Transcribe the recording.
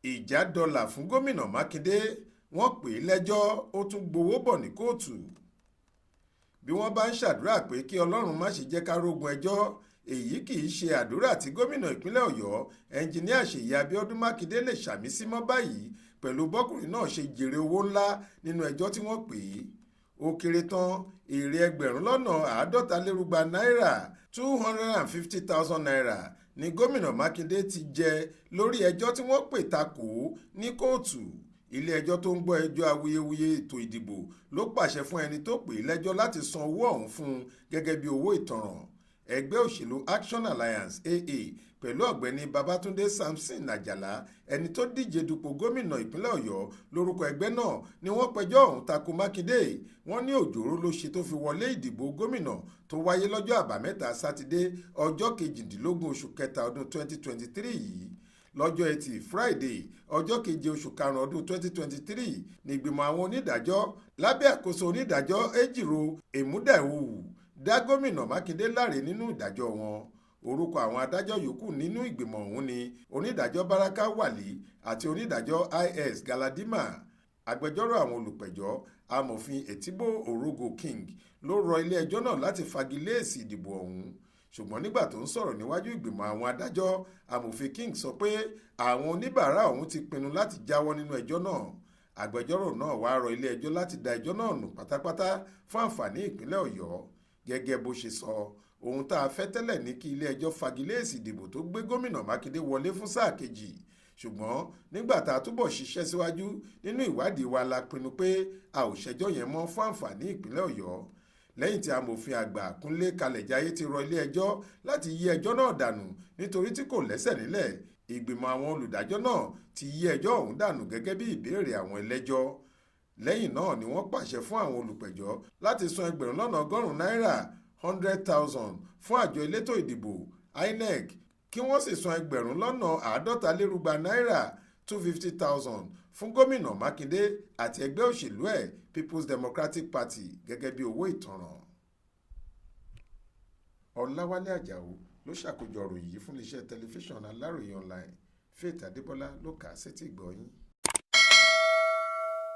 ìjà dọlà fún gómìnà Makinde, wọ́n pè é lẹ́jọ́ ó tún gbowó bọ̀ ní kóòtù. Bí wọ́n bá ń ṣàdúrà pé kí Ọlọ́run má ṣe jẹ́ ká rógun ẹjọ́, èyí kì í ṣe àdúrà tí gómìnà ìpínlẹ̀ Ọ̀yọ́ ẹnjiníà Ṣèyí Abíọ́dún Mákindé lè ṣàmì sí mọ́ báyìí pẹ̀lú bọ́kùnrin náà ṣe jèrè owó ńlá nínú ẹjọ́ tí wọ́n pè é. Ó kéré tán èrè ẹgbẹ̀rún lọ́nà àádọ́talérúgba náírà $250,000 ni gómìnà Mákindé ti jẹ lórí ẹjọ́ tí wọ́n pè takò ní kóòtù. Ilé-ẹjọ́ tó ń gbọ́ ẹjọ́ awuyewuye ètò ìdìbò ló pàṣẹ fún ẹni tó pè é lẹ́jọ́ láti san owó ọ̀hún fún un gẹ́gẹ́ bí owó ìtanràn. Ẹgbẹ́ òṣèlú Action Alliance AA pẹ̀lú ọ̀gbẹ́ni Babátúndé Samson Àjàlá, ẹni tó díje dupò gómìnà ìpínlẹ̀ Ọ̀yọ́ lórúkọ ẹgbẹ́ náà, ni wọ́n pẹjọ́ ọ̀hún tako Mákindé. Wọ́n ní òjòrò ló ṣe tó fi wọlé ìdìbò gómìnà tó wáyé lọ́jọ́ àbámẹ́ta sátidé ọjọ́ 18 oṣù kẹta ọdún 2023 yìí. Lọ́jọ́ Ẹtì Friday ọjọ́ 7 oṣù karùn-ún ọdún 2023 ní ìgbìmọ̀ àwọn onídàájọ́ lábẹ́ àkóso onídàájọ́ Ejiro Emudaewu dá gómìnà Mákindé láre nínú ìdájọ́ wọn. Orúkọ àwọn adájọ́ yòókù nínú ìgbìmọ̀ ọ̀hún ni onídàájọ́ Baraka Wali àti onídàájọ́ IS Galadima. Agbẹjọ́rò àwọn olùpẹ̀jọ́ amòfin Etibo Orogo King ló rọ ilé-ẹjọ́ náà láti fagilé èsì ìdìbò ọ̀hún. Ṣùgbọ́n nígbà tó ń sọ̀rọ̀ níwájú ìgbìmọ̀ àwọn adájọ́, amòfin King sọ pé àwọn oníbàárà ọ̀hún ti pinnu láti jáwọ́ nínú ẹjọ́ náà. Agbẹjọ́rò náà wá rọ ilé-ẹjọ́ láti da ẹjọ́ náà nù pátápátá fún àǹfààní ìpínlẹ̀ Ọ̀yọ́. Gẹ́gẹ́ bó ṣe sọ, ohun tá a fẹ́ tẹ́lẹ̀ ní kí ilé-ẹjọ́ fagilé èsì ìdìbò tó gbé gómìnà Mákindé wọlé fún sáà kejì. Ṣùgbọ́n nígbà tá a túbọ̀ ṣiṣẹ́ síwájú nínú ìwádìí wa la pinnu pé a ò ṣẹjọ́ yẹn mọ́ fún àǹfààní ìpínlẹ̀ Ọ̀yọ́. Lẹ́yìn tí amòfin àgbà Kúnlé Kalẹ̀jáyé ti rọ ilé-ẹjọ́ láti yí ẹjọ́ náà dànù nítorí tí kò lẹ́sẹ̀ nílẹ̀, ìgbìmọ̀ àwọn olùdájọ́ náà ti yí ẹjọ́ ọ̀hún dànù gẹ́gẹ́ bí ìbéèrè àwọn ẹlẹ́jọ́. Lẹ́yìn náà ni wọ́n pàṣẹ fún àwọn olùpẹ̀jọ́ láti san ẹgbẹ̀rún lọ́nà ọgọ́rùn-ún náírà 100,000 fún àjọ elétò ìdìbò INEC, kí wọ́n sì san ẹgbẹ̀rún lọ́nà àádọ́talérúgba náírà 250,000 fún gómìnà Mákindé àti ẹgbẹ́ òṣèlú ẹ̀ People's Democratic Party gẹ́gẹ́ bí owó ìtanràn. Ọláwálé Àjàó ló ṣàkójọ ọ̀rọ̀ yìí fún iléeṣẹ́ tẹlifíṣàn Aláròye online. Faith Adébọ́lá ló kà á sétí ìgbọ́ yín.